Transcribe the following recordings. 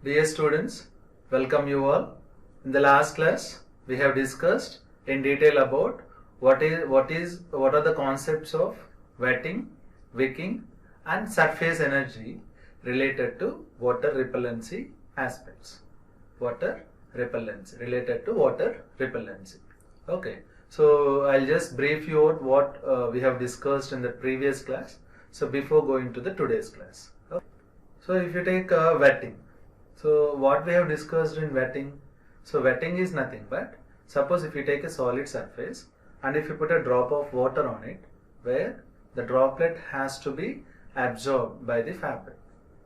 Dear students, welcome you all. In the last class, we have discussed in detail about what are the concepts of wetting, wicking, and surface energy related to water repellency aspects. Water repellency related to water repellency. Okay, so I'll just brief you out what we have discussed in the previous class. So before going to the today's class. Okay. So if you take wetting. So what we have discussed in wetting, so wetting is nothing but, suppose if you take a solid surface and if you put a drop of water on it, where the droplet has to be absorbed by the fabric,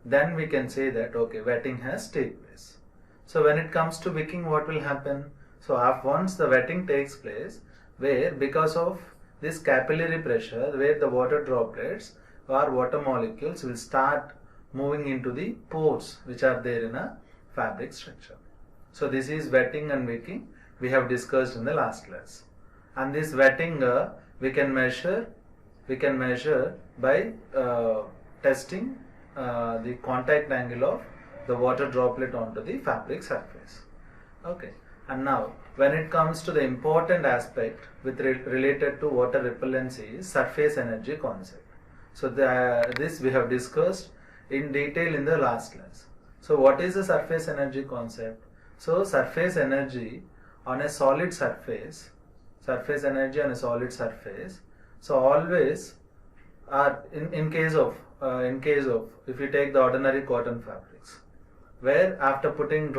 then we can say that okay, wetting has taken place. So when it comes to wicking, what will happen? So once the wetting takes place, where because of this capillary pressure, where the water droplets or water molecules will start moving into the pores which are there in a fabric structure. So this is wetting and wicking we have discussed in the last class. And this wetting we can measure by testing the contact angle of the water droplet onto the fabric surface. Okay. And now when it comes to the important aspect with related to water repellency is surface energy concept. So this we have discussed in detail in the last class. So what is the surface energy concept? So surface energy on a solid surface, so always in case of if you take the ordinary cotton fabrics, where after putting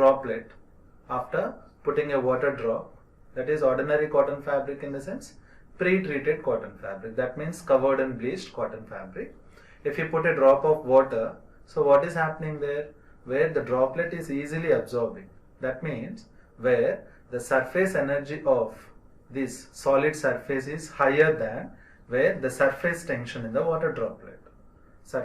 a water drop, that is ordinary cotton fabric in the sense pre-treated cotton fabric, that means covered and bleached cotton fabric. If you put a drop of water, so what is happening there? Where the droplet is easily absorbing. That means where the surface energy of this solid surface is higher than where the surface tension in the water droplet. So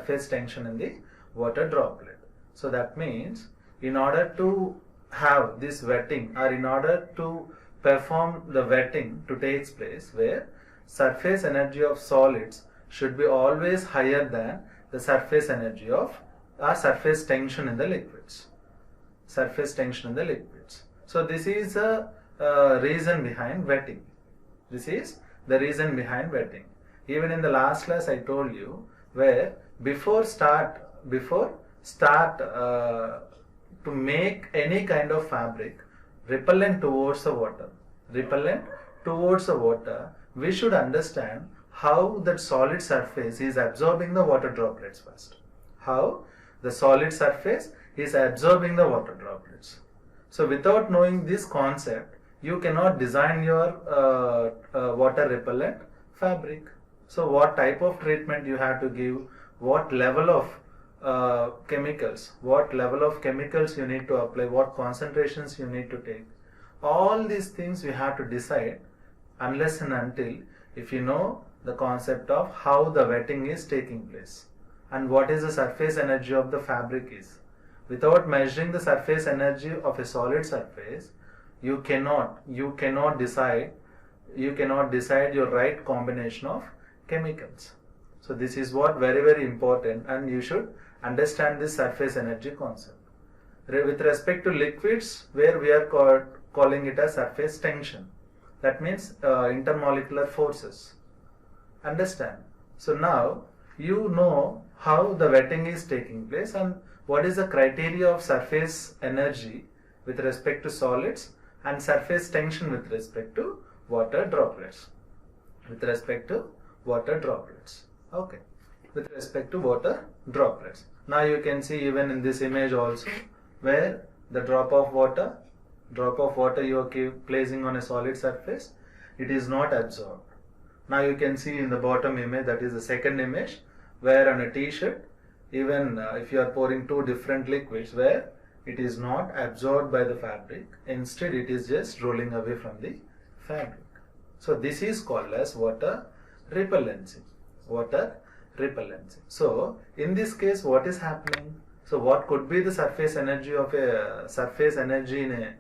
that means in order to have this wetting, or in order to perform the wetting to take place, where surface energy of solids should be always higher than the surface energy of surface tension in the liquids. So this is the reason behind wetting. Even in the last class I told you, where before start to make any kind of fabric repellent towards the water, we should understand how that solid surface is absorbing the water droplets first. How the solid surface is absorbing the water droplets. So without knowing this concept, you cannot design your water repellent fabric. So what type of treatment you have to give, what level of chemicals you need to apply, what concentrations you need to take, all these things you have to decide unless and until if you know the concept of how the wetting is taking place and what is the surface energy of the fabric is. Without measuring the surface energy of a solid surface, you cannot decide your right combination of chemicals. So this is what very important, and you should understand this surface energy concept. With respect to liquids, where we are calling it as surface tension, that means intermolecular forces. Understand? So now you know how the wetting is taking place and what is the criteria of surface energy with respect to solids and surface tension with respect to water droplets. Okay. With respect to water droplets. Now you can see even in this image also, where the drop of water you are placing on a solid surface, it is not absorbed. Now you can see in the bottom image, that is the second image, where on a t-shirt, even if you are pouring two different liquids, where it is not absorbed by the fabric, instead it is just rolling away from the fabric. So this is called as water repellency. So in this case, what is happening? So what could be the surface energy in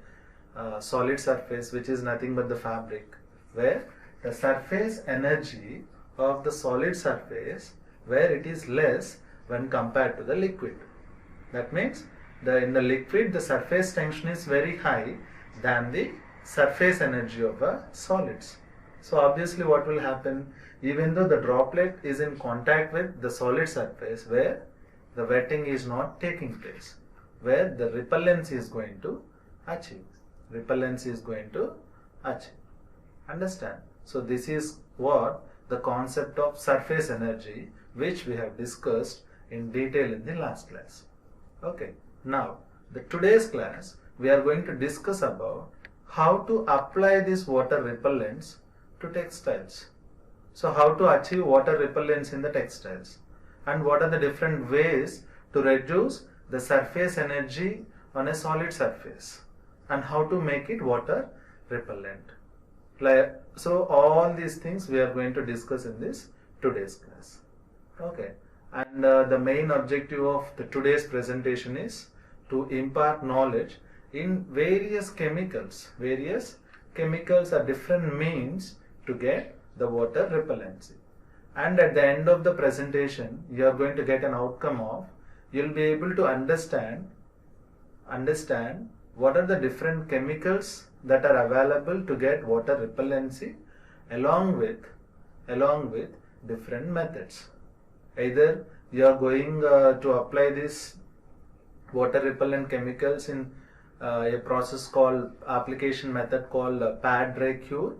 a solid surface, which is nothing but the fabric, where the surface energy of the solid surface, where it is less when compared to the liquid. That means in the liquid, the surface tension is very high than the surface energy of a solids. So obviously what will happen, even though the droplet is in contact with the solid surface where the wetting is not taking place, where the repellency is going to achieve. Repellency is going to achieve. Understand? So this is what the concept of surface energy, which we have discussed in detail in the last class. Okay. Now, today's class, we are going to discuss about how to apply these water repellents to textiles. So how to achieve water repellents in the textiles, and what are the different ways to reduce the surface energy on a solid surface, and how to make it water repellent. So all these things we are going to discuss in this today's class. Okay, and the main objective of today's presentation is to impart knowledge in various chemicals. Various chemicals are different means to get the water repellency. And at the end of the presentation, you are going to get an outcome of, you will be able to understand what are the different chemicals that are available to get water repellency, along with different methods. Either you are going to apply this water repellent chemicals in a process called application method called pad dry cure,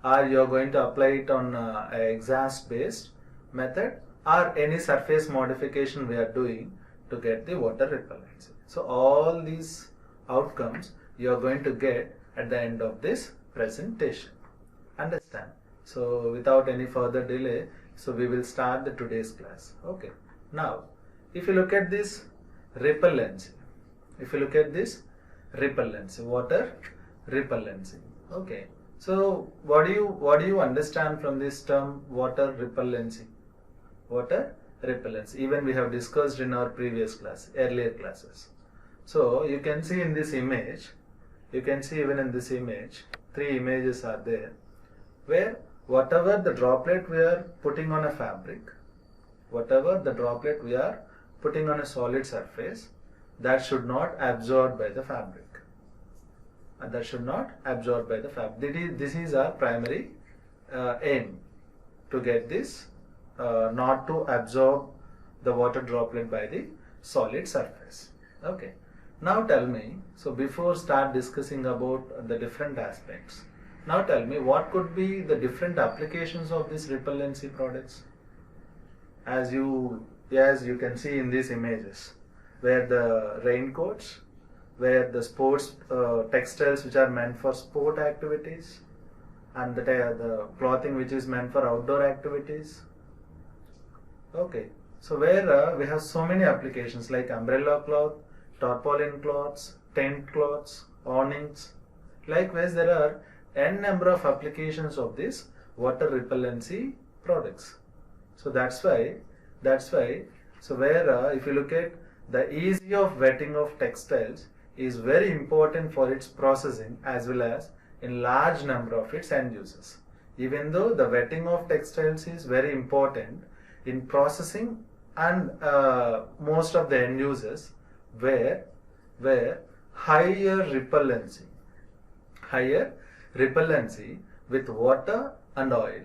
or you are going to apply it on a exhaust based method, or any surface modification we are doing to get the water repellency. So all these outcomes you are going to get at the end of this presentation. Understand? So without any further delay, so we will start today's class. Okay. Now, if you look at this repellency, water repellency. Okay. So what do you understand from this term water repellency? Water repellency. Even we have discussed in our previous class, earlier classes. So you can see in this image, even in this image, 3 images are there, where whatever the droplet we are putting on a fabric, whatever the droplet we are putting on a solid surface, that should not absorb by the fabric. This is our primary aim, to get this not to absorb the water droplet by the solid surface. Okay. Now tell me, so before start discussing about the different aspects, now tell me what could be the different applications of these repellency products. As you can see in these images, where the raincoats, where the sports textiles which are meant for sport activities, and the clothing which is meant for outdoor activities. Okay, so where we have so many applications like umbrella cloth, tarpaulin cloths, tent cloths, awnings. Likewise, there are n number of applications of these water repellency products. So that's why. So where if you look at the ease of wetting of textiles is very important for its processing as well as in large number of its end users. Even though the wetting of textiles is very important in processing and most of the end users, where higher repellency with water and oil,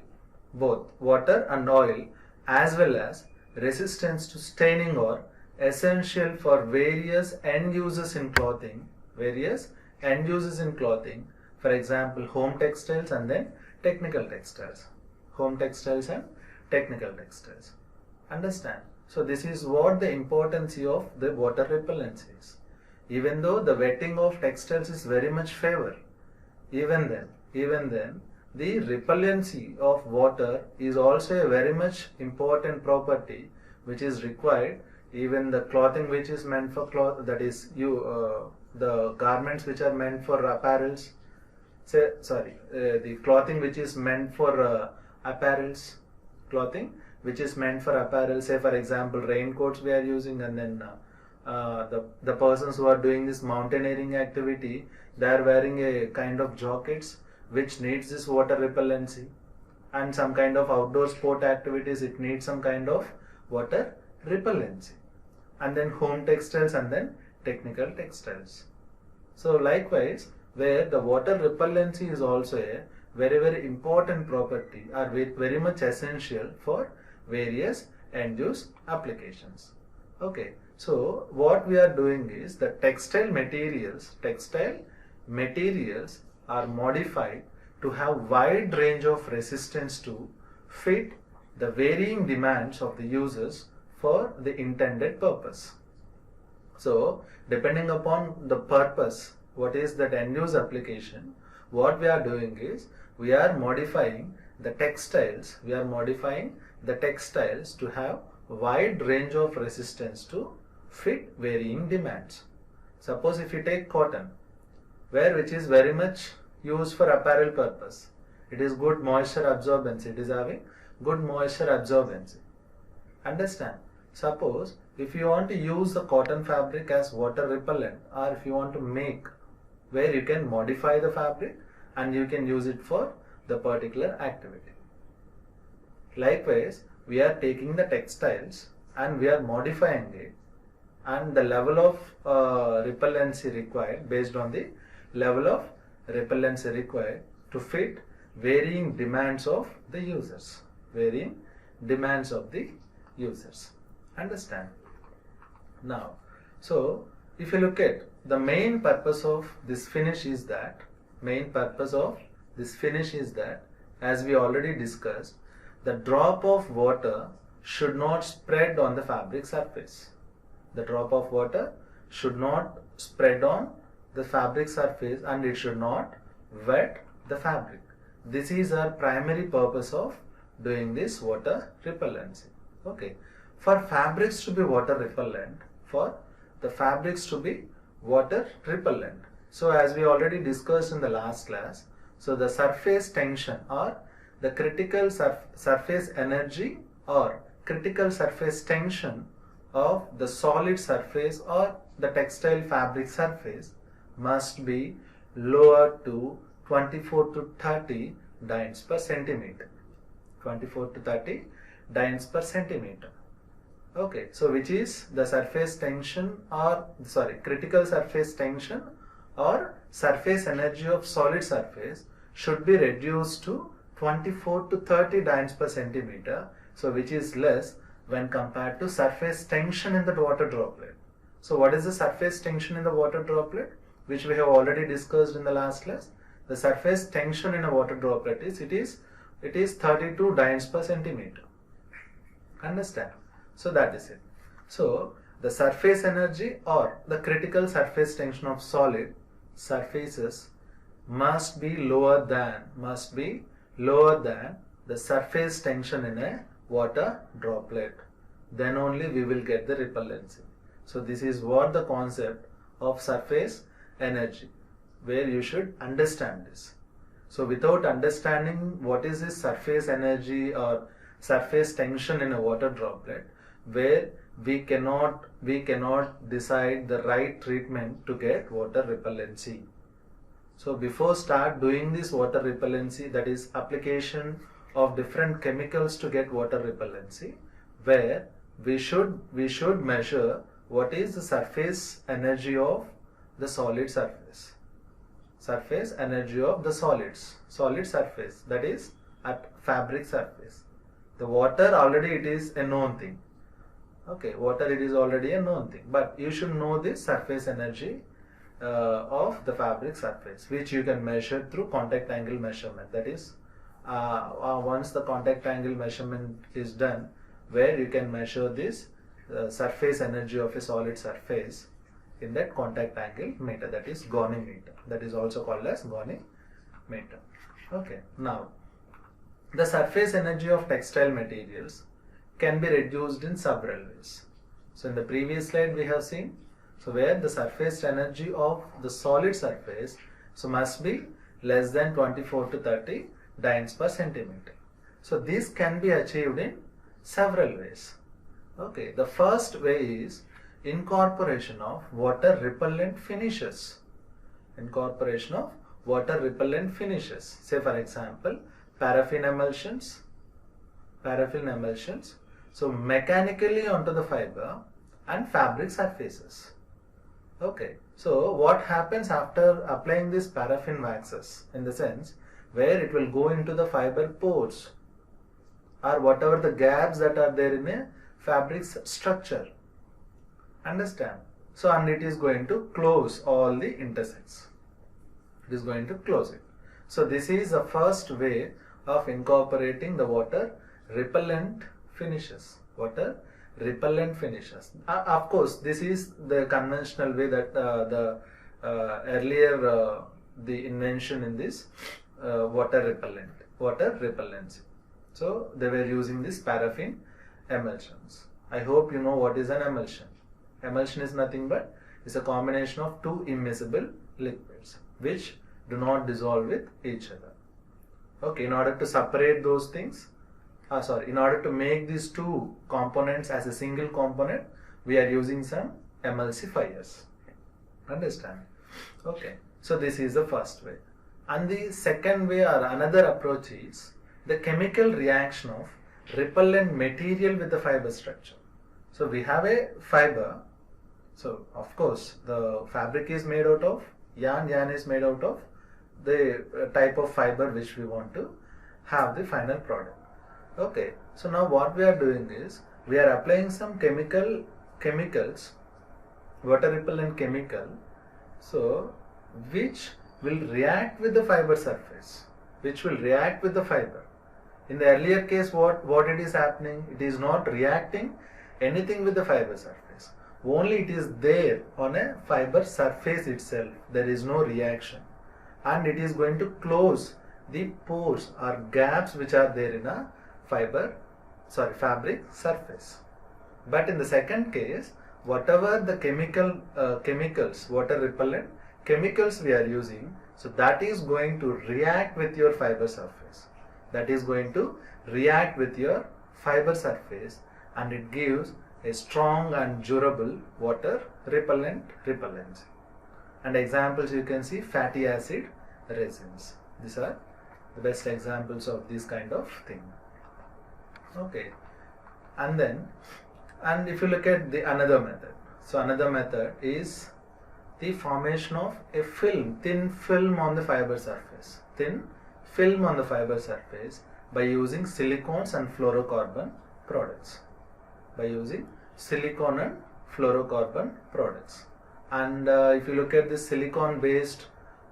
both water and oil, as well as resistance to staining are essential for various end users in clothing. For example, home textiles and then technical textiles. Understand? So this is what the importance of the water repellence is. Even though the wetting of textiles is very much favored, even then the repellency of water is also a very much important property which is required. Even the clothing which is meant for cloth, that is the garments which are meant for apparels, the clothing which is meant for apparels, say for example raincoats we are using, and then the persons who are doing this mountaineering activity, they are wearing a kind of jackets which needs this water repellency, and some kind of outdoor sport activities, it needs some kind of water repellency. And then home textiles and then technical textiles. So likewise, where the water repellency is also a very important property or very much essential for various end use applications. Okay, so what we are doing is the textile materials are modified to have wide range of resistance to fit the varying demands of the users for the intended purpose. So depending upon the purpose, what is that end use application, what we are doing is we are modifying the textiles to have wide range of resistance to fit varying demands. Suppose if you take cotton, which is very much used for apparel purpose, it is good moisture absorbency, it is having good moisture absorbency. Understand? Suppose if you want to use the cotton fabric as water repellent, or if you want to make where you can modify the fabric and you can use it for the particular activity. Likewise, we are taking the textiles and we are modifying it, and the level of repellency required based on the level of repellency required to fit varying demands of the users. Understand? Now, so if you look at the main purpose of this finish is that, as we already discussed, the drop of water should not spread on the fabric surface. The drop of water should not spread on the fabric surface and it should not wet the fabric. This is our primary purpose of doing this water repellency. Okay. For fabrics to be water repellent, so as we already discussed in the last class, so the surface tension or the critical surface energy or critical surface tension of the solid surface or the textile fabric surface must be lowered to 24 to 30 dynes per centimeter. Okay, so which is the surface tension or critical surface tension or surface energy of solid surface should be reduced to 24 to 30 dynes per centimeter, so which is less when compared to surface tension in the water droplet. So what is the surface tension in the water droplet, which we have already discussed in the last class? The surface tension in a water droplet is 32 dynes per centimeter. Understand? So that is it. So the surface energy or the critical surface tension of solid surfaces must be lower than the surface tension in a water droplet. Then only we will get the repellency. So this is what the concept of surface energy, where you should understand this. So without understanding what is this surface energy or surface tension in a water droplet, where we cannot decide the right treatment to get water repellency. So before start doing this water repellency, that is application of different chemicals to get water repellency, where we should measure what is the surface energy of the solid surface. Surface energy of the solid surface, that is at fabric surface. The water already it is a known thing. Okay, water it is already a known thing, but you should know the surface energy of the fabric surface, which you can measure through contact angle measurement. That is, once the contact angle measurement is done, where you can measure this surface energy of a solid surface in that contact angle meter, that is gonimeter. That is also called as gonimeter. Okay, now the surface energy of textile materials can be reduced in several ways. So in the previous slide we have seen, so where the surface energy of the solid surface must be less than 24 to 30 dynes per centimeter. So this can be achieved in several ways. Okay, the first way is incorporation of water repellent finishes. Say for example, paraffin emulsions. So mechanically onto the fiber and fabric surfaces. Okay, so what happens after applying this paraffin waxes, in the sense where it will go into the fiber pores or whatever the gaps that are there in a fabric's structure. Understand? So, and it is going to close all the intersects. It is going to close it. So, this is the first way of incorporating the water repellent finishes. Water repellent finishes. Of course, this is the conventional way that the earlier the invention in this water repellency. So they were using this paraffin emulsions. I hope you know what is an emulsion. Emulsion is nothing but is a combination of two immiscible liquids which do not dissolve with each other. Okay, in order to separate those things, in order to make these two components as a single component, we are using some emulsifiers. Understand? Okay, so this is the first way. And the second way or another approach is the chemical reaction of repellent material with the fiber structure. So we have a fiber. So of course the fabric is made out of yarn. Yarn is made out of the type of fiber which we want to have the final product. Okay, so now what we are doing is we are applying some chemicals, water repellent chemical, so which will react with the fiber surface, which will react with the fiber. In the earlier case, what it is happening, it is not reacting anything with the fiber surface, only it is there on a fiber surface itself. There is no reaction, and it is going to close the pores or gaps which are there in a fabric surface. But in the second case, whatever the chemicals, water repellent chemicals we are using, so that is going to react with your fiber surface. That is going to react with your fiber surface, and it gives a strong and durable water repellency. And examples you can see fatty acid resins. These are the best examples of this kind of thing. Okay, and if you look at the another method, so another method is the formation of a thin film on the fiber surface, by using silicones and fluorocarbon products, and if you look at the silicone based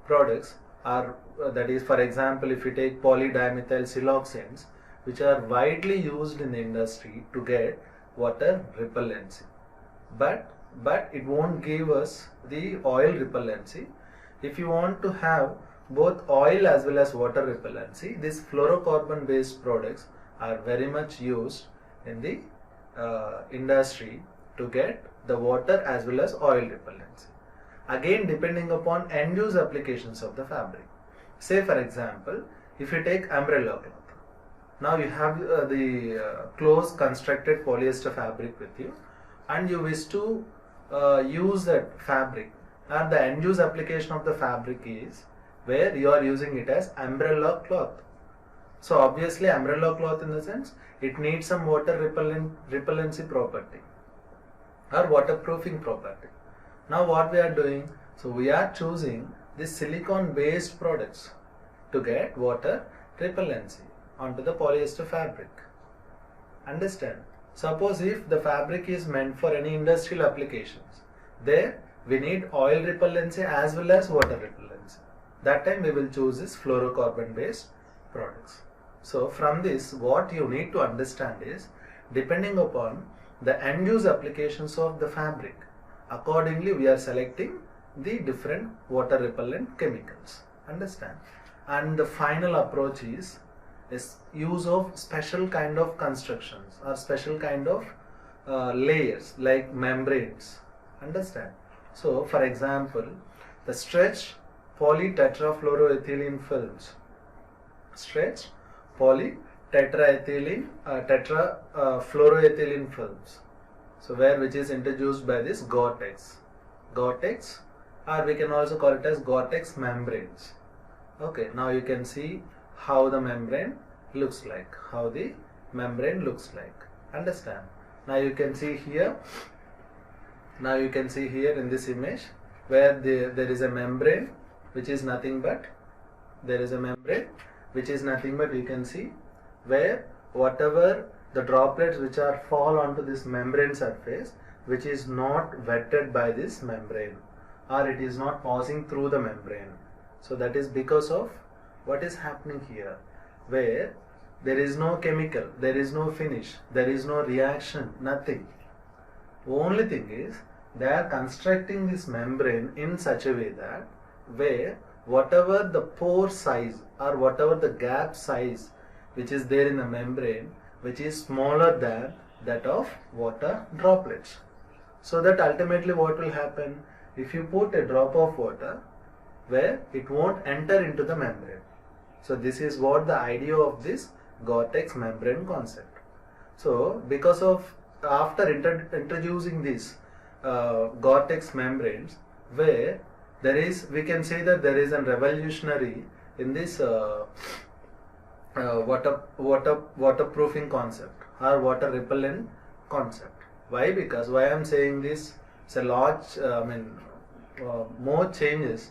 products are that is, for example, if you take polydimethyl siloxanes, which are widely used in the industry to get water repellency, but it won't give us the oil repellency. If you want to have both oil as well as water repellency, these fluorocarbon based products are very much used in the industry to get the water as well as oil repellency. Again, depending upon end use applications of the fabric. Say for example, if you take umbrella cloth, now you have the close constructed polyester fabric with you, and you wish to use that fabric, and the end use application of the fabric is where you are using it as umbrella cloth. So obviously umbrella cloth, in the sense it needs some water repellency property or waterproofing property. Now what we are doing, so we are choosing the silicone based products to get water repellency onto the polyester fabric. Understand? Suppose if the fabric is meant for any industrial applications, there we need oil repellency as well as water repellency. That time we will choose this fluorocarbon based products. So from this, what you need to understand is, depending upon the end use applications of the fabric, accordingly we are selecting the different water repellent chemicals. Understand? And the final approach is use of special kind of constructions or special kind of layers like membranes. Understand? So for example, the stretched polytetrafluoroethylene films, tetrafluoroethylene films, so which is introduced by this Gore-Tex, or we can also call it as Gore-Tex membranes. Okay, now you can see how the membrane looks like, Understand? Now you can see here in this image, where there is a membrane which is nothing but you can see where whatever the droplets which are fall onto this membrane surface which is not wetted by this membrane, or it is not passing through the membrane. So that is because of what is happening here, where there is no chemical, there is no finish, there is no reaction, nothing. Only thing is they are constructing this membrane in such a way that where whatever the pore size or whatever the gap size which is there in the membrane, which is smaller than that of water droplets. So that ultimately what will happen, if you put a drop of water where it won't enter into the membrane. So this is what the idea of this Gore-Tex membrane concept. So because of after introducing this Gore-Tex membranes, where there is, we can say that there is a revolutionary in this waterproofing concept or water repellent concept. Why? Because why I am saying this, it's a large more changes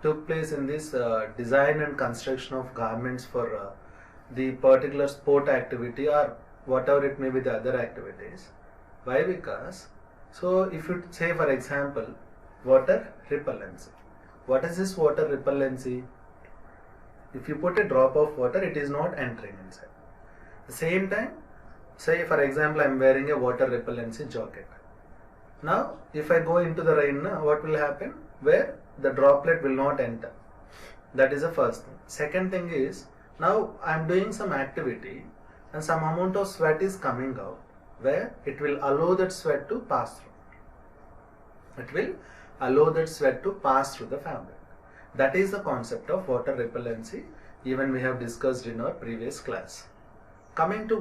took place in this design and construction of garments for the particular sport activity or whatever it may be the other activities. Why? Because so if you say for example water repellency, what is this water repellency? If you put a drop of water, it is not entering inside. The same time, say for example I am wearing a water repellency jacket. Now if I go into the rain, what will happen? Where the droplet will not enter. That is the first thing. Second thing is, now I am doing some activity and some amount of sweat is coming out, where it will allow that sweat to pass through. It will allow that sweat to pass through the fabric. That is the concept of water repellency, even we have discussed in our previous class. Coming to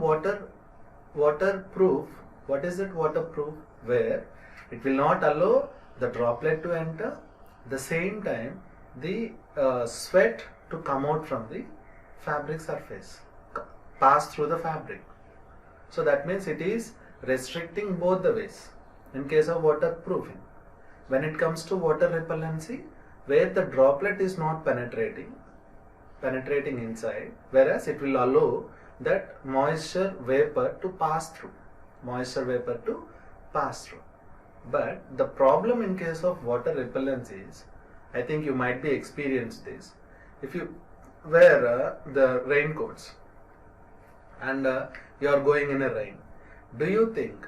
waterproof, what is it waterproof? Where it will not allow the droplet to enter, the same time the sweat to come out from the fabric surface, pass through the fabric. So that means it is restricting both the ways in case of waterproofing. When it comes to water repellency, where the droplet is not penetrating inside, whereas it will allow that moisture vapor to pass through. But the problem in case of water repellency is, I think you might be experienced this. If you wear the raincoats and you are going in a rain, do you think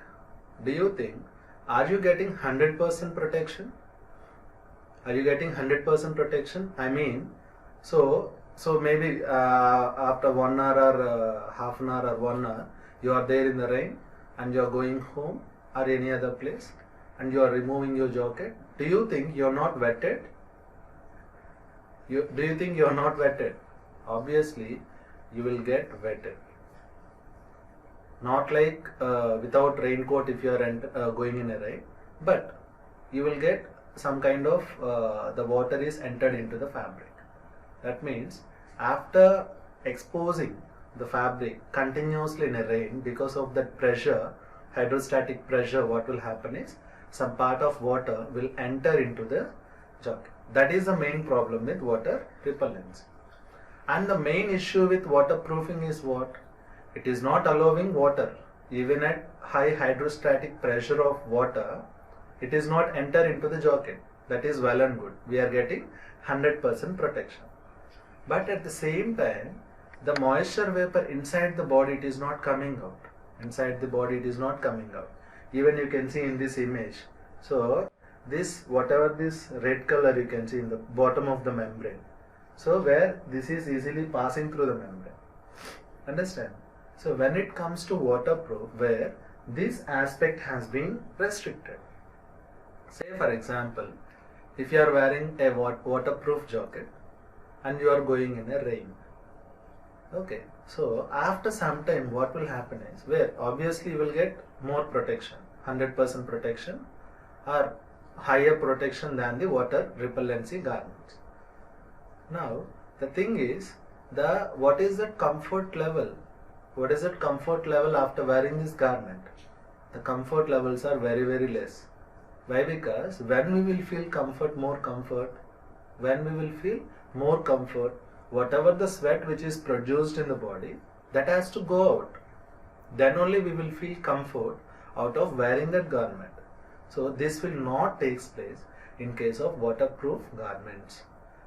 are you getting 100% protection? Are you getting 100% protection? I mean, so maybe after 1 hour or half an hour or 1 hour, you are there in the rain and you are going home or any other place and you are removing your jacket. Do you think you are not wetted? Do you think you are not wetted? Obviously, you will get wetted. Not like without raincoat if you are going in a rain, but you will get some kind of the water is entered into the fabric. That means after exposing the fabric continuously in a rain, because of that pressure, hydrostatic pressure, what will happen is some part of water will enter into the jacket. That is the main problem with water repellence. And the main issue with waterproofing is what? It is not allowing water, even at high hydrostatic pressure of water, it is not enter into the jacket. That is well and good. We are getting 100% protection. But at the same time, the moisture vapor inside the body, it is not coming out. Even you can see in this image. So this, whatever this red color you can see in the bottom of the membrane. So where this is easily passing through the membrane. Understand? So when it comes to waterproof, where this aspect has been restricted. Say for example, if you are wearing a waterproof jacket and you are going in a rain. Okay, so after some time what will happen is, where obviously you will get more protection, 100% protection or higher protection than the water repellency garments. Now the thing is, what is the comfort level? What is that comfort level after wearing this garment? The comfort levels are very, very less. Why? Because when we will feel more comfort, when we will feel more comfort, whatever the sweat which is produced in the body, that has to go out. Then only we will feel comfort out of wearing that garment. So this will not take place in case of waterproof garments.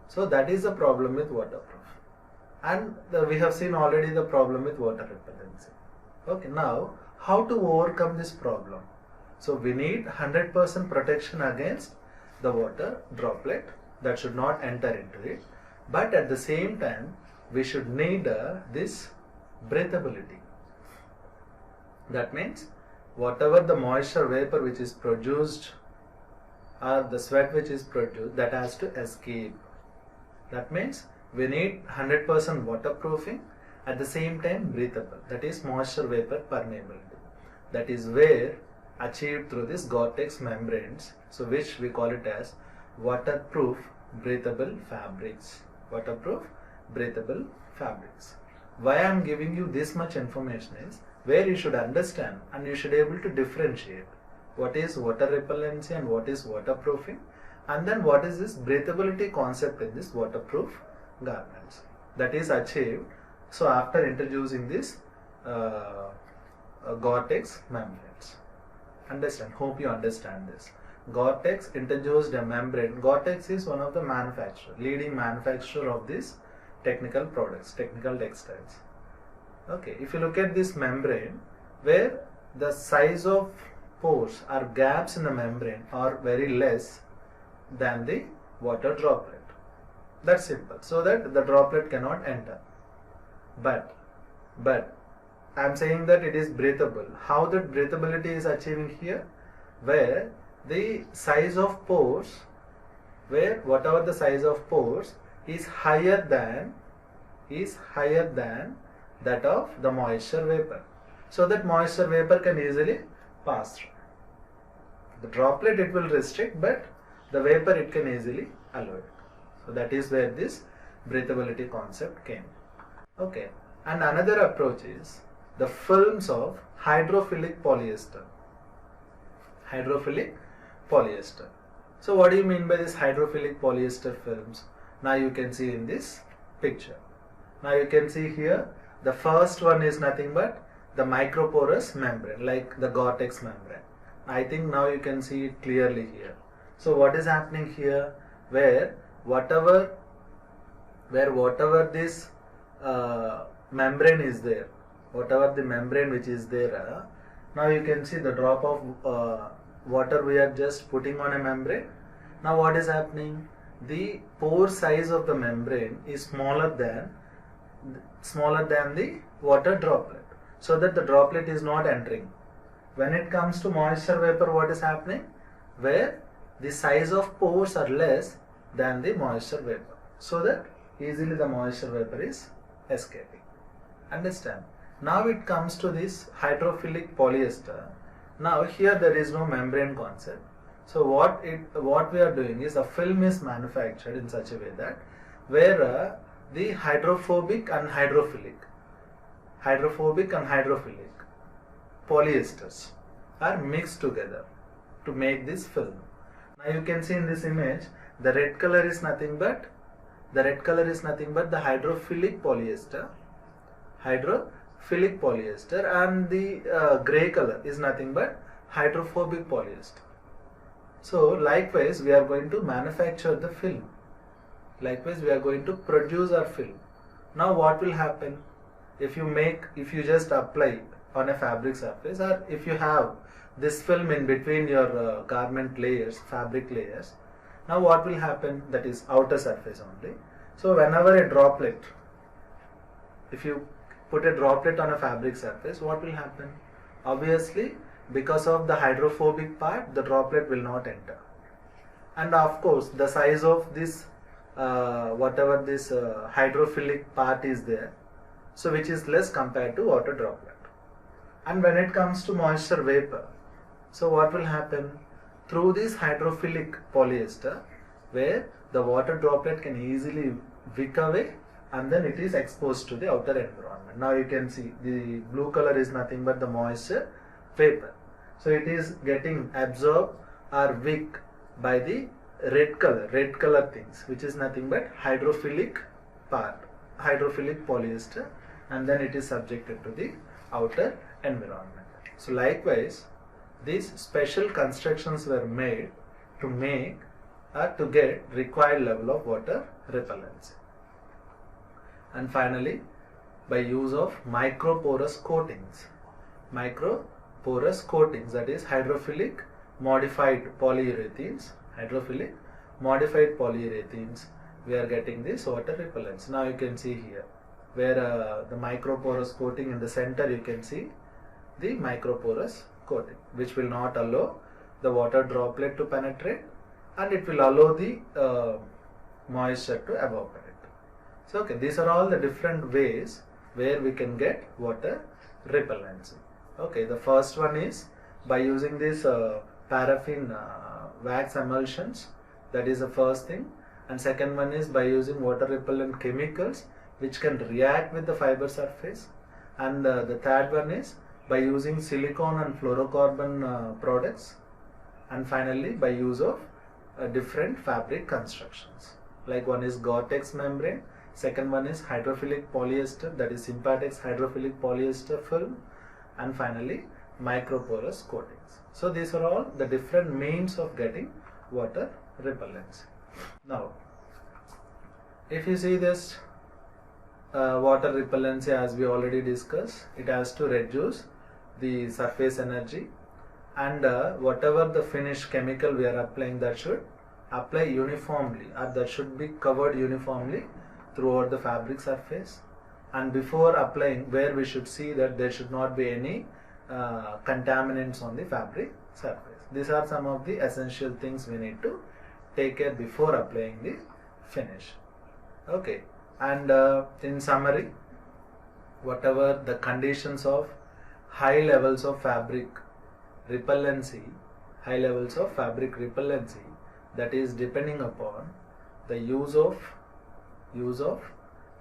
So that is the problem with waterproof. And we have seen already the problem with water repellency. Okay, now how to overcome this problem? So we need 100% protection against the water droplet that should not enter into it. But at the same time, we should need this breathability. That means whatever the moisture vapor which is produced or the sweat which is produced, that has to escape. That means we need 100% waterproofing, at the same time breathable. That is moisture vapor permeability. That is where achieved through this Gore-Tex membranes, so which we call it as waterproof breathable fabrics. Waterproof breathable fabrics. Why I am giving you this much information is where you should understand and you should be able to differentiate what is water repellency and what is waterproofing, and then what is this breathability concept in this waterproof garments. That is achieved so after introducing this Gore-Tex membranes. Understand? Hope you understand this. Gore-Tex introduced a membrane. Gore-Tex is one of the leading manufacturer of these technical products, technical textiles. Okay, if you look at this membrane, where the size of pores or gaps in the membrane are very less than the water droplet. That's simple. So that the droplet cannot enter. But I am saying that it is breathable. How that breathability is achieving here? Where the size of pores, where whatever the size of pores is higher than that of the moisture vapor. So that moisture vapor can easily pass through. The droplet it will restrict, but the vapor it can easily allow it. So that is where this breathability concept came. Okay, and another approach is the films of hydrophilic polyester. Hydrophilic polyester. So what do you mean by this hydrophilic polyester films? Now you can see in this picture. Now you can see here the first one is nothing but the microporous membrane, like the Gore-Tex membrane. I think now you can see it clearly here. So what is happening here? Where whatever this membrane is there, whatever the membrane which is there, now you can see the drop of water we are just putting on a membrane. Now what is happening? The pore size of the membrane is smaller than the water droplet, so that the droplet is not entering. When it comes to moisture vapor, what is happening? Where the size of pores are less than the moisture vapor, so that easily the moisture vapor is escaping. Understand? Now it comes to this hydrophilic polyester. Now here there is no membrane concept. So what we are doing is a film is manufactured in such a way that where the hydrophobic and hydrophilic polyesters are mixed together to make this film. Now you can see in this image the red color is nothing but the hydrophilic polyester, and the gray color is nothing but hydrophobic polyester. So likewise we are going to manufacture the film. Likewise we are going to produce our film. Now what will happen? If you just apply on a fabric surface, or if you have this film in between your garment layers, fabric layers, now what will happen? That is outer surface only. So whenever a droplet, if you put a droplet on a fabric surface, what will happen? Obviously, because of the hydrophobic part, the droplet will not enter. And of course, the size of this, whatever this hydrophilic part is there, so which is less compared to water droplet. And when it comes to moisture vapor, so what will happen? Through this hydrophilic polyester, where the water droplet can easily wick away, and then it is exposed to the outer environment. Now you can see the blue color is nothing but the moisture vapor. So it is getting absorbed are wick by the red color things, which is nothing but hydrophilic polyester, and then it is subjected to the outer environment. So likewise, these special constructions were made to get required level of water repellency. And finally, by use of microporous coatings, that is hydrophilic modified polyurethanes, we are getting this water repellence. Now you can see here where the microporous coating in the center, you can see the microporous coating, which will not allow the water droplet to penetrate, and it will allow the moisture to evaporate. So okay, these are all the different ways where we can get water repellency. Okay, the first one is by using this paraffin wax emulsions, that is the first thing. And second one is by using water repellent chemicals which can react with the fiber surface. And the third one is by using silicone and fluorocarbon products. And finally, by use of different fabric constructions. Like one is Gore-Tex membrane, second one is hydrophilic polyester, that is Sympatex hydrophilic polyester film, and finally microporous coatings. So these are all the different means of getting water repellency. Now, if you see this water repellency, as we already discussed, it has to reduce the surface energy, and whatever the finished chemical we are applying, that should apply uniformly, or that should be covered uniformly throughout the fabric surface. And before applying, where we should see that there should not be any contaminants on the fabric surface. These are some of the essential things we need to take care before applying the finish. Okay, and in summary, whatever the conditions of high levels of fabric repellency, that is depending upon the use of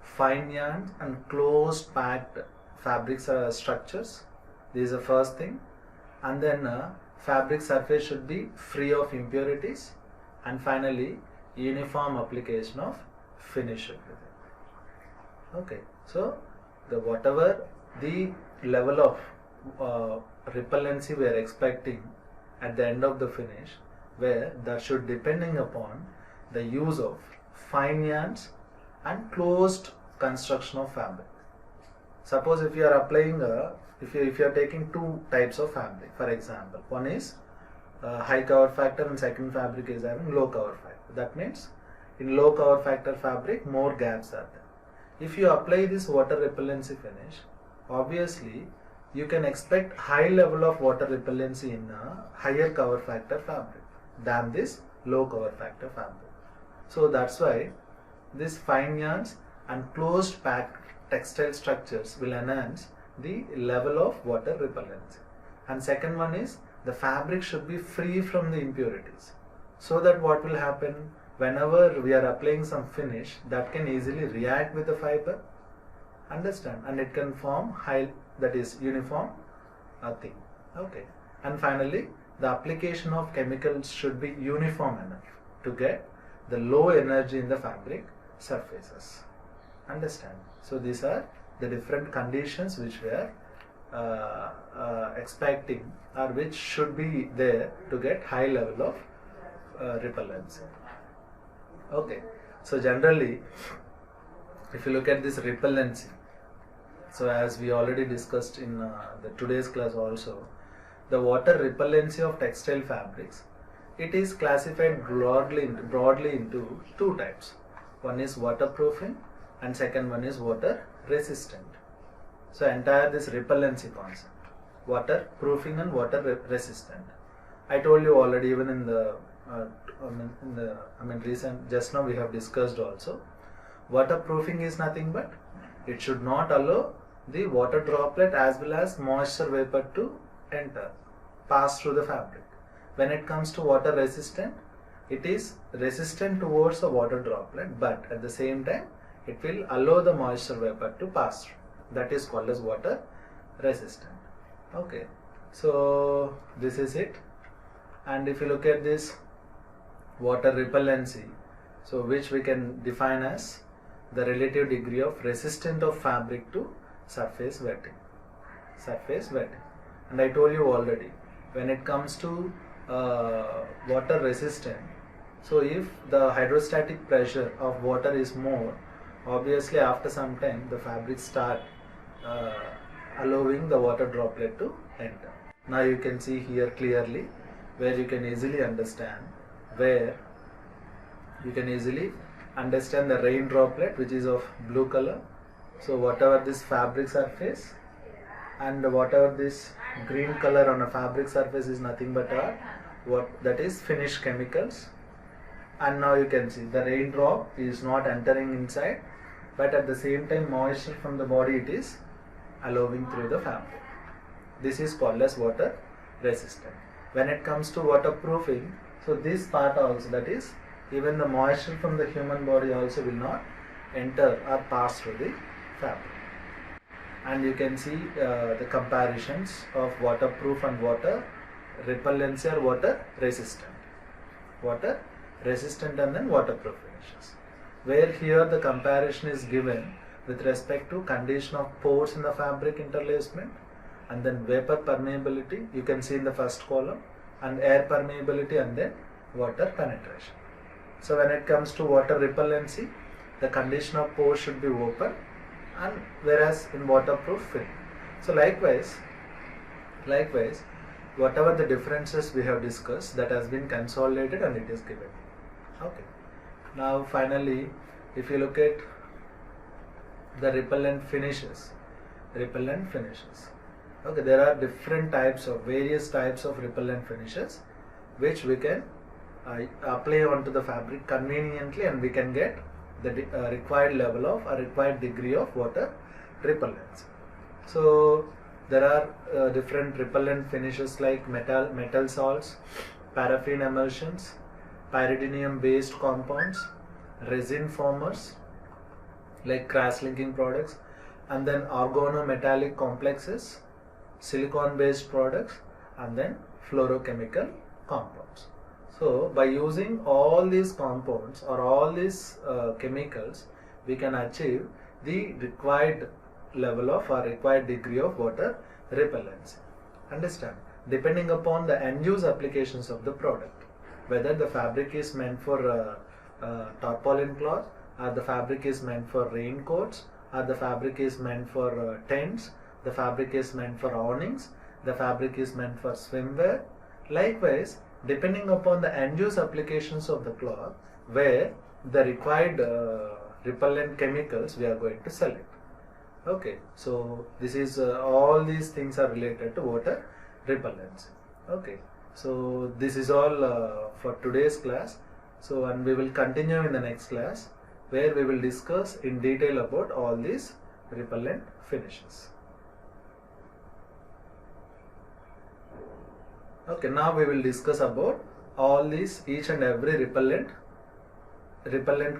fine yarns and closed packed fabric structures. This is the first thing. And then fabric surface should be free of impurities, and finally uniform application of finish should be there. Okay, so whatever the level of repellency we are expecting at the end of the finish, where that should depending upon the use of fine yarns and closed construction of fabric. Suppose if you are applying if you are taking two types of fabric, for example, one is high cover factor and second fabric is having low cover factor. That means in low cover factor fabric, more gaps are there. If you apply this water repellency finish, obviously you can expect high level of water repellency in a higher cover factor fabric than this low cover factor fabric. So that's why this fine yarns and closed packed textile structures will enhance the level of water repellency. And second one is the fabric should be free from the impurities, so that what will happen, whenever we are applying some finish, that can easily react with the fiber, understand, and it can form that is uniform thing. Okay, and finally the application of chemicals should be uniform enough to get the low energy in the fabric surfaces, understand. So these are the different conditions which we are expecting, or which should be there to get high level of repellency. Okay, so generally if you look at this repellency, so as we already discussed in the today's class also, the water repellency of textile fabrics, it is classified broadly into two types. One is waterproofing and second one is water resistant. So entire this repellency concept, water proofing and water resistant. I told you already, even in the recent, just now we have discussed also. Waterproofing is nothing but it should not allow the water droplet as well as moisture vapor to pass through the fabric. When it comes to water resistant, it is resistant towards the water droplet, but at the same time it will allow the moisture vapor to pass through. That is called as water resistant. Okay, so this is it. And if you look at this water repellency, so which we can define as the relative degree of resistance of fabric to surface wetting. And I told you already, when it comes to water resistant, so if the hydrostatic pressure of water is more, obviously after some time the fabric start allowing the water droplet to enter. Now you can see here clearly, where you can easily understand, the rain droplet which is of blue color. So whatever this fabric surface and whatever this green color on a fabric surface is nothing but that is finished chemicals. And now you can see the raindrop is not entering inside, but at the same time moisture from the body it is allowing through the fabric. This is called as water resistant. When it comes to waterproofing, so this part also, that is even the moisture from the human body also will not enter or pass through the fabric. And you can see the comparisons of waterproof and water repellency or water resistant and then waterproof finishes, where here the comparison is given with respect to condition of pores in the fabric interlacement, and then vapor permeability you can see in the first column, and air permeability, and then water penetration. So when it comes to water repellency, the condition of pores should be open, and whereas in waterproof film. So likewise whatever the differences we have discussed, that has been consolidated and it is given. Okay. Now finally, if you look at the repellent finishes. Okay, there are various types of repellent finishes which we can apply onto the fabric conveniently, and we can get the required level of a required degree of water repellence. So there are different repellent finishes like metal salts, paraffin emulsions, pyridinium based compounds, resin formers like crash linking products, and then organometallic complexes, silicon based products, and then fluorochemical compounds. So by using all these compounds or all these chemicals, we can achieve the required level of or required degree of water repellency. Understand? Depending upon the end use applications of the product, whether the fabric is meant for tarpaulin cloth, or the fabric is meant for raincoats, or the fabric is meant for tents, the fabric is meant for awnings, the fabric is meant for swimwear. Likewise, depending upon the end use applications of the cloth, where the required repellent chemicals we are going to select. Okay, so this is all these things are related to water repellency. Okay, so this is all for today's class. So, and we will continue in the next class, where we will discuss in detail about all these repellent finishes. Okay, now we will discuss about all these, each and every repellent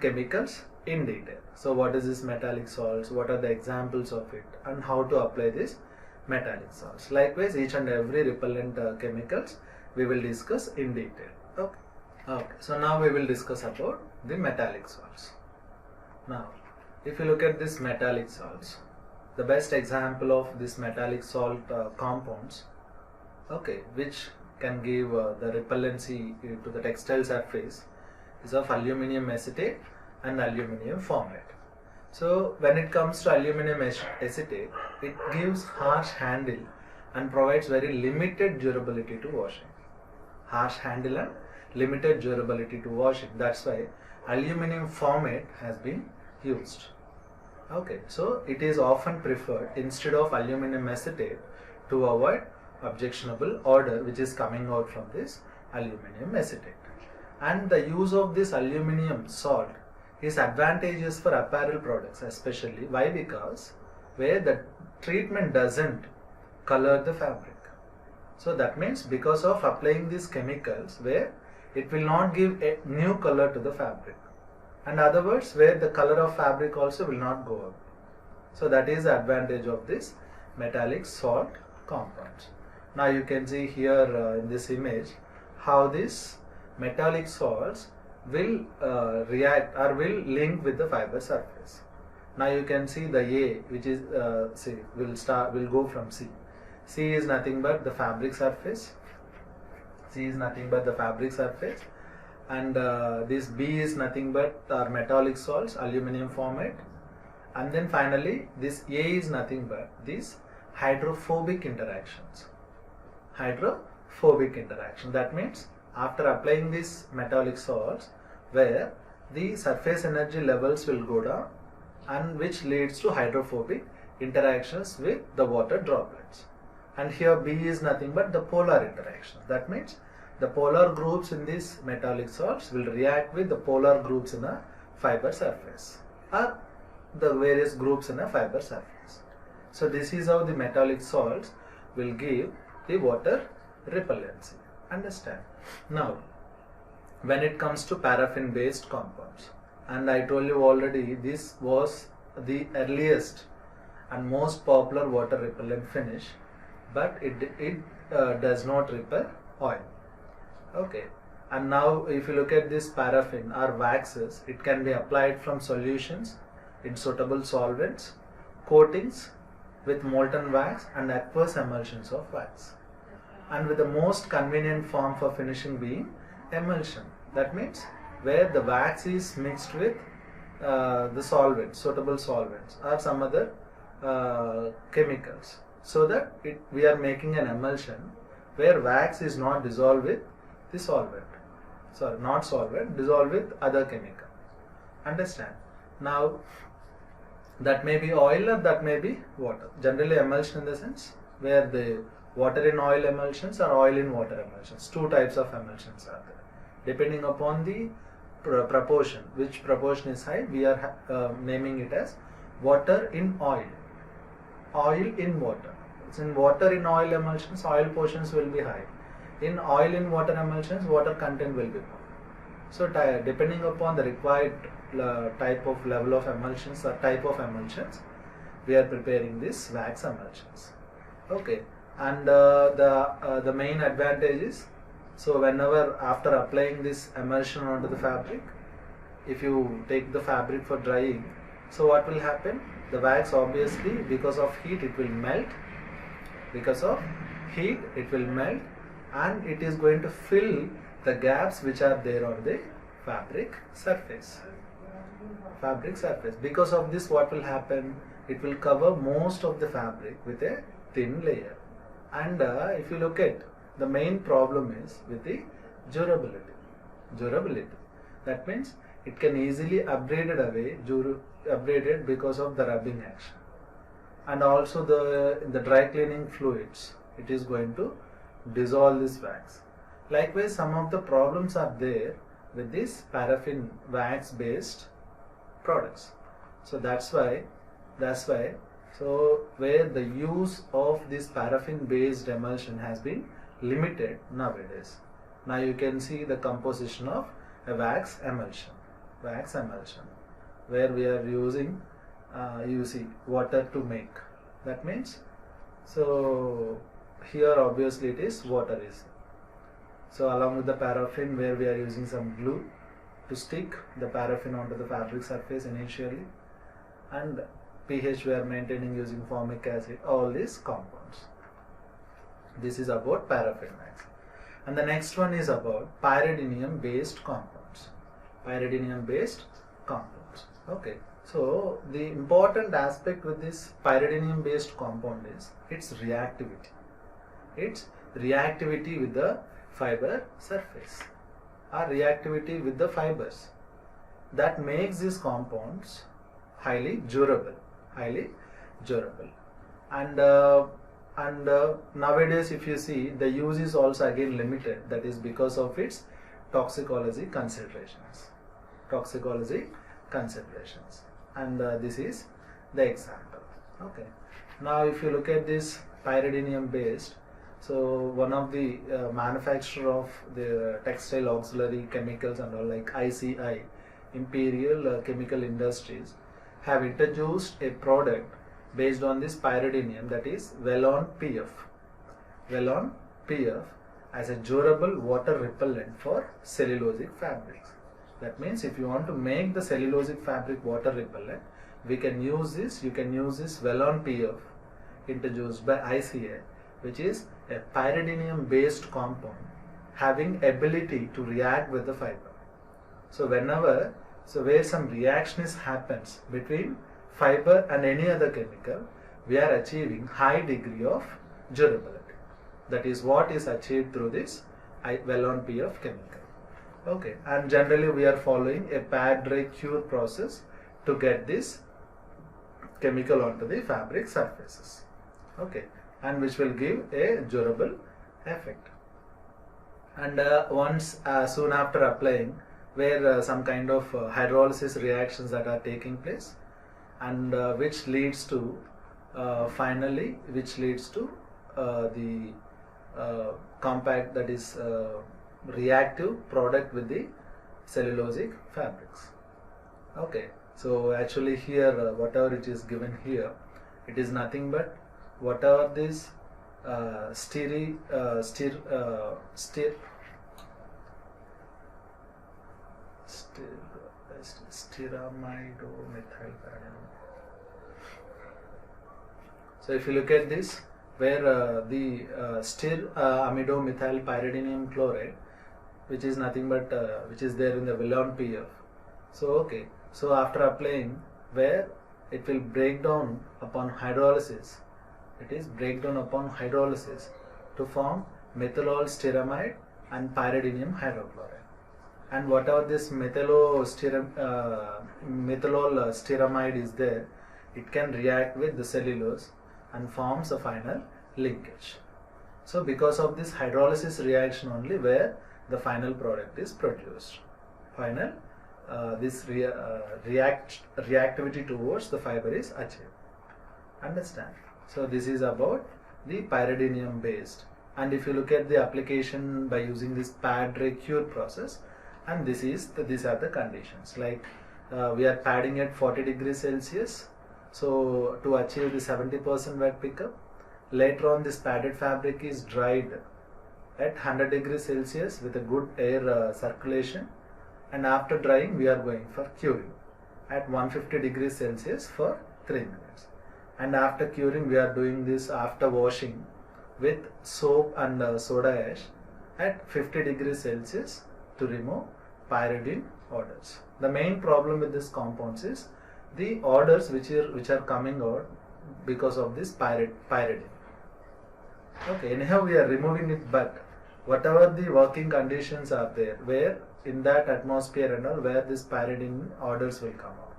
chemicals in detail. So what is this metallic salts, what are the examples of it, and how to apply this metallic salts. Likewise, each and every repellent chemicals we will discuss in detail. Okay, so now we will discuss about the metallic salts. Now, if you look at this metallic salts, the best example of this metallic salt compounds, okay, which can give the repellency to the textile surface, is of aluminum acetate and aluminum formate. So when it comes to aluminum acetate, it gives harsh handle and provides very limited durability to washing. Harsh handle and limited durability to washing. That's why aluminum formate has been used. Okay, so it is often preferred instead of aluminum acetate to avoid objectionable odor which is coming out from this aluminum acetate. And the use of this aluminum salt is advantageous for apparel products especially. Why? Because where the treatment doesn't color the fabric. So that means because of applying these chemicals, where it will not give a new color to the fabric. And other words, where the color of fabric also will not go up. So that is the advantage of this metallic salt compounds. Now you can see here in this image how this metallic salts will react or will link with the fiber surface. Now you can see the A, which is C, will go from C. C is nothing but the fabric surface. C is nothing but the fabric surface, and this B is nothing but our metallic salts, aluminum formate, and then finally this A is nothing but these hydrophobic interactions. Hydrophobic interaction. That means after applying these metallic salts, where the surface energy levels will go down, and which leads to hydrophobic interactions with the water droplets. And here B is nothing but the polar interactions. That means the polar groups in these metallic salts will react with the polar groups in a fiber surface, or the various groups in a fiber surface. So this is how the metallic salts will give the water repellency. Understand? Now, when it comes to paraffin based compounds, and I told you already, this was the earliest and most popular water repellent finish, but it does not repel oil. Okay, and now if you look at this paraffin or waxes, it can be applied from solutions in suitable solvents, coatings with molten wax, and aqueous emulsions of wax, and with the most convenient form for finishing being emulsion. That means where the wax is mixed with the solvent, suitable solvents, or some other chemicals, so that we are making an emulsion where wax is not dissolved with the solvent, dissolved with other chemical. Understand? Now that may be oil or that may be water. Generally emulsion in the sense where the water in oil emulsions or oil in water emulsions. Two types of emulsions are there. Depending upon the proportion, which proportion is high, we are naming it as water in oil, oil in water. So in water in oil emulsions, oil portions will be high. In oil in water emulsions, water content will be more. So depending upon the required type of level of emulsions or type of emulsions, we are preparing this wax emulsions. Okay, and the main advantage is, so whenever after applying this emulsion onto the fabric, if you take the fabric for drying, so what will happen? The wax, obviously because of heat it will melt, and it is going to fill the gaps which are there on the fabric surface. Because of this, what will happen? It will cover most of the fabric with a thin layer. And if you look at, the main problem is with the durability. That means it can easily upgraded because of the rubbing action, and also the dry cleaning fluids, it is going to dissolve this wax. Likewise, some of the problems are there with this paraffin wax based products. So that's why so where the use of this paraffin based emulsion has been limited nowadays. Now you can see the composition of a wax emulsion, where we are using you see water to make. That means, so here obviously it is water is. So along with the paraffin, where we are using some glue to stick the paraffin onto the fabric surface initially, and pH we are maintaining using formic acid, all these compounds. This is about paraffin wax. And the next one is about pyridinium based compounds. Okay. So the important aspect with this pyridinium based compound is its reactivity. With the fiber surface, or reactivity with the fibers, that makes these compounds highly durable. And nowadays, if you see, the use is also again limited. That is because of its toxicology considerations. And this is the example. Okay. Now, if you look at this pyridinium based, so one of the manufacturer of the textile auxiliary chemicals and all, like ICI, Imperial Chemical Industries, have introduced a product based on this pyridinium, that is Velon PF. as a durable water repellent for cellulosic fabrics. That means if you want to make the cellulosic fabric water repellent, we can use this. You can use this Velon PF introduced by ICA, which is a pyridinium based compound having ability to react with the fiber. So whenever, where some reaction happens between fiber and any other chemical, we are achieving high degree of durability. That is what is achieved through this Velon PF chemical. Okay, and generally we are following a pad dry cure process to get this chemical onto the fabric surfaces. Okay, and which will give a durable effect. And once soon after applying, where some kind of hydrolysis reactions that are taking place, and which leads to finally the compact, that is reactive product with the cellulosic fabrics. Okay, so actually here whatever it is given here, it is nothing but whatever this styramidomethylpyridinium. So if you look at this, where the amidomethylpyridinium chloride, which is nothing but which is there in the Velon PF. So okay, so after applying, where it will break down upon hydrolysis, to form methylol styramide and pyridinium hydrochloride. And whatever this methylol styramide is there, it can react with the cellulose and forms a final linkage. So because of this hydrolysis reaction only, where the final product is produced, this reactivity towards the fiber is achieved. Understand? So this is about the pyridinium based. And if you look at the application by using this pad dry cure process, and these are the conditions, like we are padding at 40 degrees Celsius, so to achieve the 70% wet pickup. Later on, this padded fabric is dried at 100 degrees Celsius with a good air circulation, and after drying we are going for curing at 150 degrees Celsius for 3 minutes. And after curing, we are doing this after washing with soap and soda ash at 50 degrees Celsius to remove pyridine odors. The main problem with this compounds is the odors which are coming out because of this pyridine. Okay, anyhow we are removing it, but whatever the working conditions are there, where in that atmosphere and all, where this pyridine odors will come out.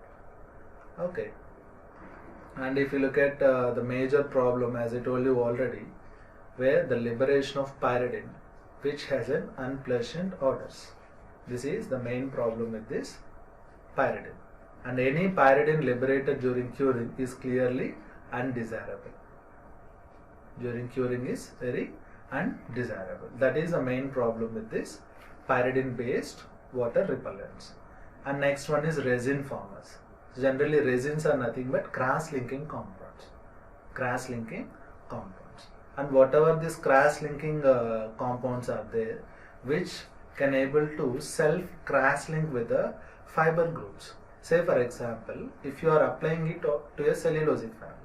Okay, and if you look at the major problem, as I told you already, where the liberation of pyridine, which has an unpleasant odors. This is the main problem with this pyridine. And any pyridine liberated during curing is clearly undesirable. During curing is very undesirable. That is the main problem with this pyridine based water repellents. And next one is resin formers. Generally resins are nothing but cross linking compounds. And whatever these cross linking compounds are there, which can able to self cross link with the fiber groups. Say for example, if you are applying it to a cellulosic fabric,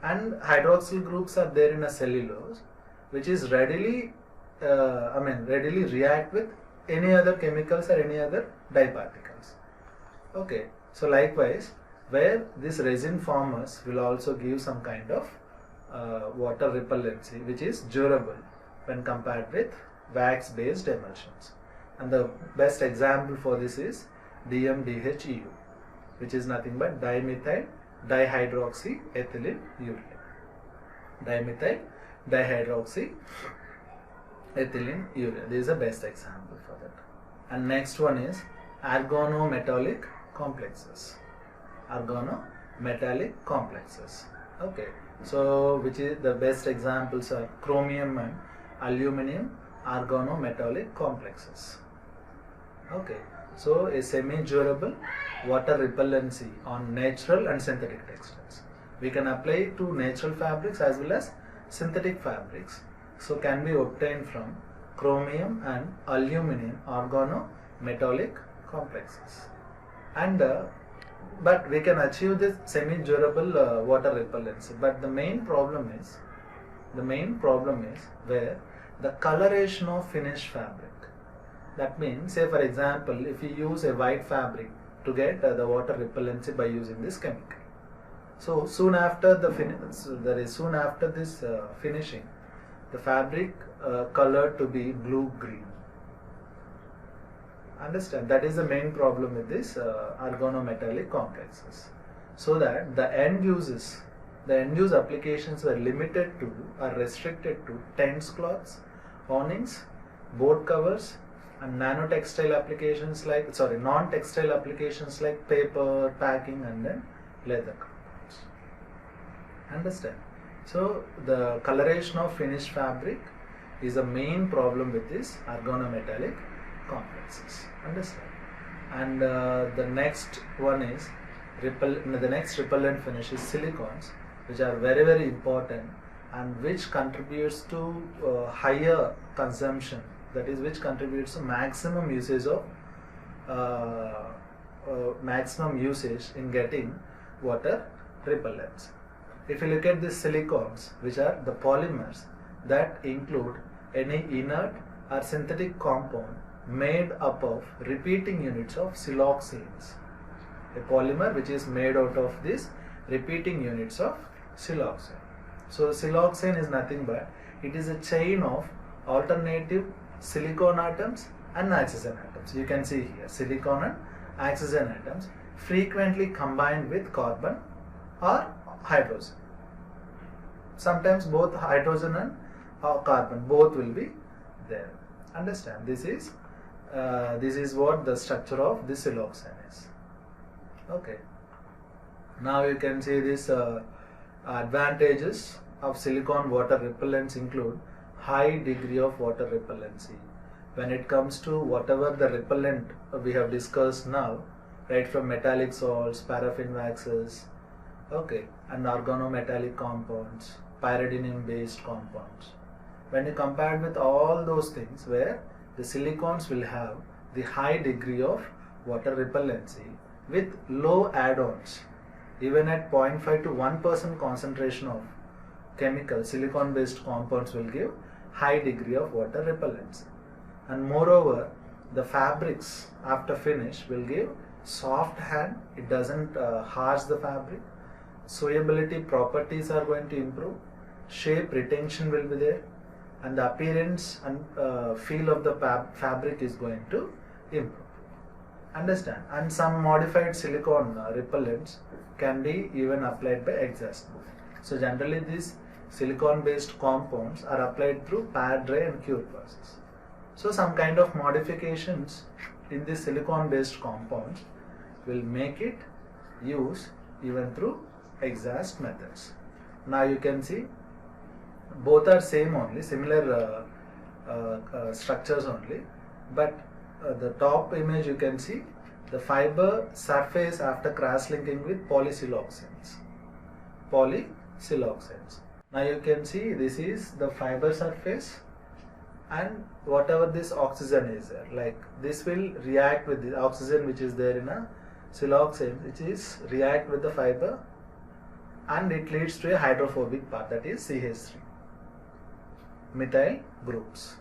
and hydroxyl groups are there in a cellulose, which is readily react with any other chemicals or any other diparticles. Okay, so likewise, where this resin formers will also give some kind of water repellency, which is durable when compared with wax based emulsions. And the best example for this is DMDHEU, which is nothing but dimethyl dihydroxyethylene urea. Dimethyl dihydroxyethylene urea. This is the best example for that. And next one is organometallic complexes. Okay. So which is the best examples are chromium and aluminum organometallic complexes. Okay. So a semi-durable water repellency on natural and synthetic textiles. We can apply to natural fabrics as well as synthetic fabrics. So can be obtained from chromium and aluminum organometallic complexes. And but we can achieve this semi-durable water repellency. But the main problem is where the coloration of finished fabric. That means, say for example, if you use a white fabric to get the water repellency by using this chemical. So soon after the finishing, the fabric colored to be blue-green. Understand? That is the main problem with this organometallic complexes. So that the end use applications were limited to or restricted to tents cloths, awnings, board covers, and non-textile applications like paper, packing, and then leather compounds. Understand? So the coloration of finished fabric is a main problem with this organometallic complexes. Understand? And the next one is the next repellent finish is silicons, which are very, very important and which contributes to higher consumption. That is, which contributes to maximum usage in getting water repellents. If you look at these silicons, which are the polymers that include any inert or synthetic compound made up of repeating units of siloxanes. A polymer which is made out of these repeating units of siloxane. So siloxane is nothing but it is a chain of alternative silicon atoms and oxygen atoms. You can see here silicon and oxygen atoms frequently combined with carbon or hydrogen. Sometimes both hydrogen and carbon both will be there. Understand? This is what the structure of this siloxane is. Okay. Now you can see this advantages of silicon water repellents include high degree of water repellency. When it comes to whatever the repellent we have discussed now, right, from metallic salts, paraffin waxes, okay, and organometallic compounds, pyridinium based compounds. When you compare with all those things where the silicons will have the high degree of water repellency with low add-ons, even at 0.5 to 1% concentration of chemical silicon based compounds will give high degree of water repellency. And moreover, the fabrics after finish will give soft hand, it doesn't harsh the fabric, sewability properties are going to improve, shape retention will be there, and the appearance and feel of the fabric is going to improve. Understand? And some modified silicone repellents can be even applied by exhaust. So generally these silicone based compounds are applied through pad dry and cure process. So some kind of modifications in this silicone based compounds will make it use even through exhaust methods. Now you can see both are same only, similar structures only, but the top image you can see the fiber surface after cross linking with polysiloxanes. Now you can see this is the fiber surface, and whatever this oxygen is there, like this will react with the oxygen which is there in a siloxane, which is react with the fiber, and it leads to a hydrophobic part, that is CH3 methyl groups,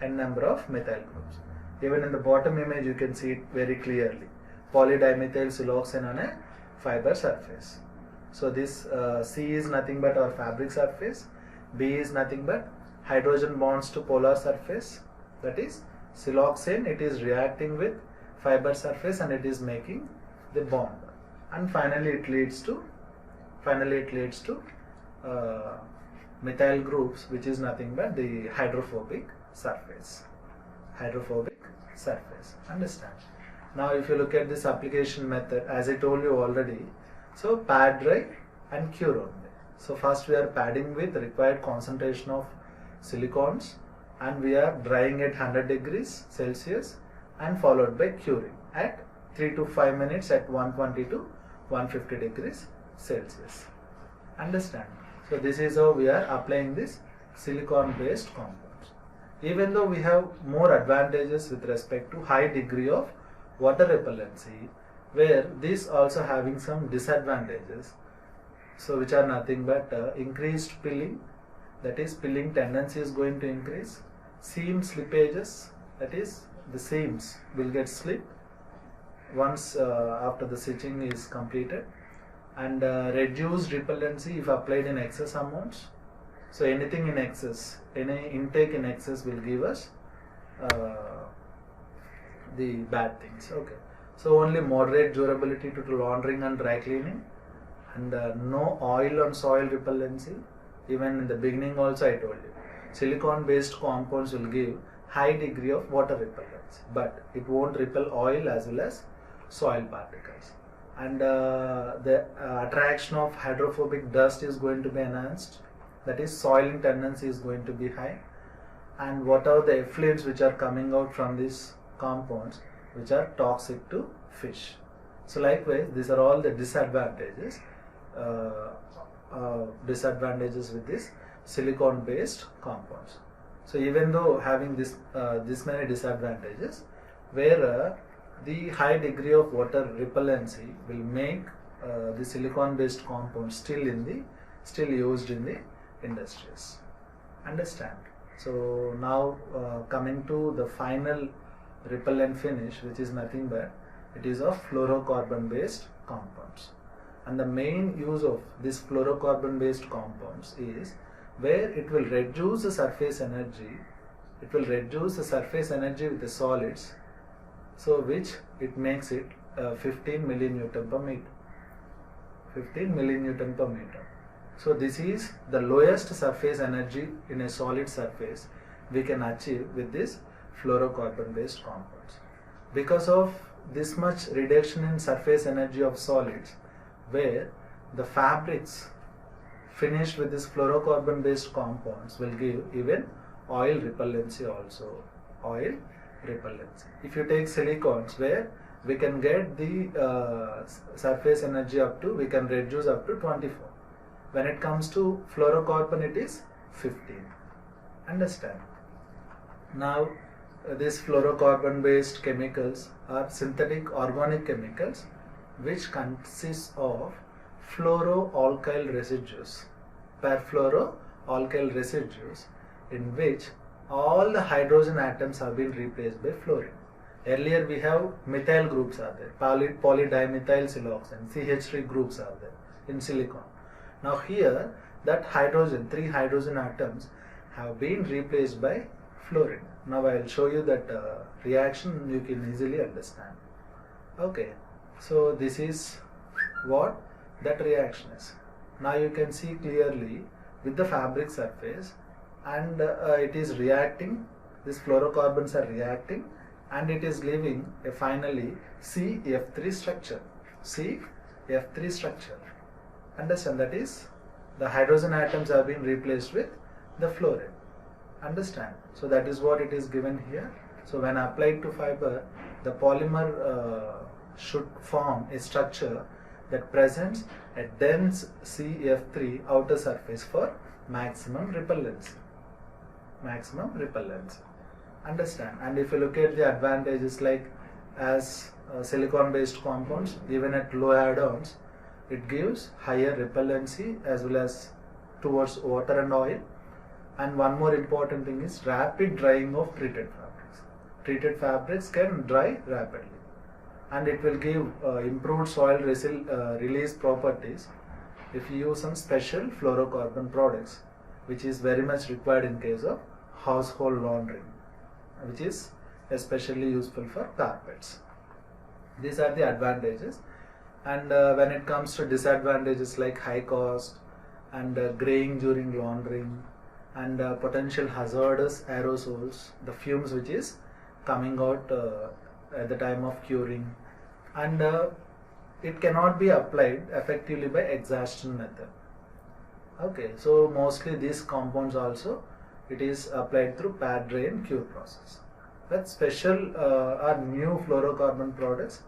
n number of methyl groups. Even in the bottom image you can see it very clearly, polydimethyl siloxane on a fiber surface. So this C is nothing but our fabric surface, B is nothing but hydrogen bonds to polar surface, that is siloxane, it is reacting with fiber surface and it is making the bond, and finally it leads to methyl groups, which is nothing but the hydrophobic surface. Understand? Now if you look at this application method, as I told you already, so pad dry and cure only. So first we are padding with required concentration of silicons and we are drying at 100 degrees Celsius and followed by curing at 3 to 5 minutes at 120 to 150 degrees Celsius. Understand? So this is how we are applying this silicon based compounds. even though we have more advantages with respect to high degree of water repellency, where this also having some disadvantages, so which are nothing but increased pilling, that is pilling tendency is going to increase, seam slippages, that is the seams will get slipped once after the stitching is completed, and reduced repellency if applied in excess amounts. So anything in excess, any intake in excess will give us the bad things. Okay, so only moderate durability to laundering and dry cleaning, and no oil on soil repellency. Even in the beginning also I told you, silicone based compounds will give high degree of water repellency, but it won't repel oil as well as soil particles. And the attraction of hydrophobic dust is going to be enhanced, that is soiling tendency is going to be high, and what are the effluents which are coming out from these compounds which are toxic to fish. So likewise, these are all the disadvantages with this silicone based compounds. So even though having this many disadvantages, where the high degree of water repellency will make the silicone based compounds still used in the industries. Understand? So now coming to the final repellent finish, which is nothing but it is of fluorocarbon based compounds. And the main use of this fluorocarbon based compounds is where it will reduce the surface energy, with the solids, so which it makes it 15 millinewton per meter. 15 millinewton per meter. So this is the lowest surface energy in a solid surface we can achieve with this fluorocarbon based compounds. Because of this much reduction in surface energy of solids, where the fabrics finished with this fluorocarbon based compounds will give even oil repellency also. Oil repellency. If you take silicones, where we can get the surface energy we can reduce up to 24. When it comes to fluorocarbon, it is 15. Understand? Now these fluorocarbon based chemicals are synthetic organic chemicals which consists of fluoroalkyl residues, perfluoroalkyl residues, in which all the hydrogen atoms have been replaced by fluorine. Earlier we have methyl groups are there, polydimethyl siloxane, CH3 groups are there in silicon. Now here that hydrogen, 3 hydrogen atoms have been replaced by fluorine. Now I will show you that reaction, you can easily understand. Okay, so this is what that reaction is. Now you can see clearly with the fabric surface, and it is reacting, these fluorocarbons are reacting, and it is leaving a finally CF3 structure. CF3 structure. Understand? That is, the hydrogen atoms have been replaced with the fluorine. Understand? So that is what it is given here. So when applied to fiber, the polymer should form a structure that presents a dense CF3 outer surface for maximum repellency. Understand? And if you look at the advantages, like as silicone based compounds, even at low iodines, it gives higher repellency as well as towards water and oil. And one more important thing is rapid drying of treated fabrics. Treated fabrics can dry rapidly, and it will give improved soil release properties if you use some special fluorocarbon products, which is very much required in case of household laundering, which is especially useful for carpets. These are the advantages. And when it comes to disadvantages like high cost and graying during laundering and potential hazardous aerosols, the fumes which is coming out at the time of curing, and it cannot be applied effectively by exhaustion method. Okay, so mostly these compounds also it is applied through pad drain cure process. But special or new fluorocarbon products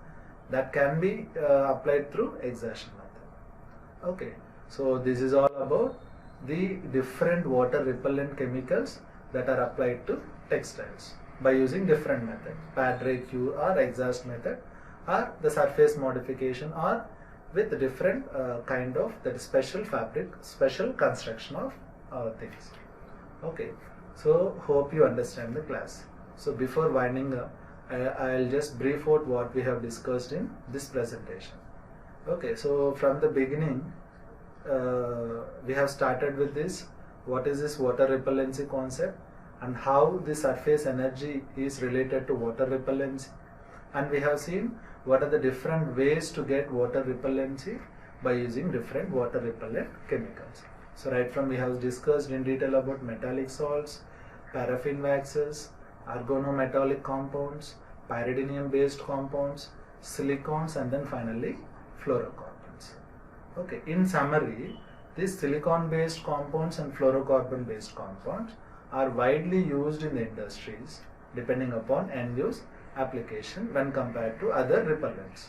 that can be applied through exhaustion method. Okay, so this is all about the different water repellent chemicals that are applied to textiles by using different methods, Padraig Cure or exhaust method, or the surface modification, or with different kind of that special fabric, special construction of things. Okay, so hope you understand the class. So before winding up, I'll just brief out what we have discussed in this presentation. Okay, so from the beginning, we have started with this, what is this water repellency concept and how the surface energy is related to water repellency, and we have seen what are the different ways to get water repellency by using different water repellent chemicals. So right from we have discussed in detail about metallic salts, paraffin waxes, organometallic compounds, pyridinium based compounds, silicones, and then finally fluorocarbons. Okay, in summary, these silicon based compounds and fluorocarbon based compounds are widely used in the industries depending upon end use application when compared to other repellents.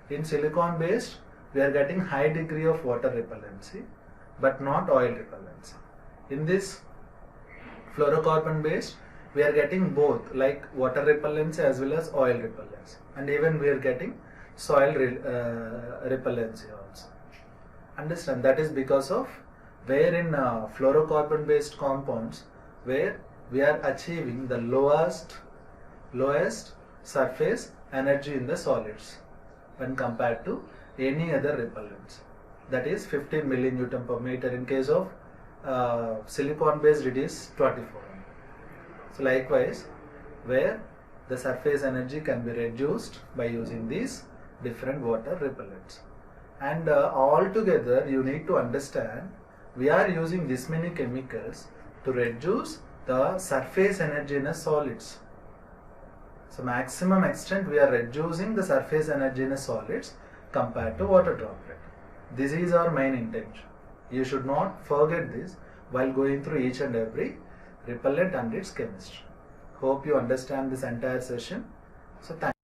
In silicon based, we are getting high degree of water repellency but not oil repellency. In this fluorocarbon based, we are getting both, like water repellency as well as oil repellency, and even we are getting soil repellency also. Understand, that is because of where in fluorocarbon based compounds, where we are achieving the lowest surface energy in the solids when compared to any other repellents, that is 15 millinewton per meter. In case of silicon based, it is 24. So likewise, where the surface energy can be reduced by using these different water repellents. And altogether you need to understand, we are using this many chemicals to reduce the surface energy in a solids. So maximum extent we are reducing the surface energy in a solids compared to water droplet. This is our main intention. You should not forget this while going through each and every repellent and its chemistry. Hope you understand this entire session. So thank you.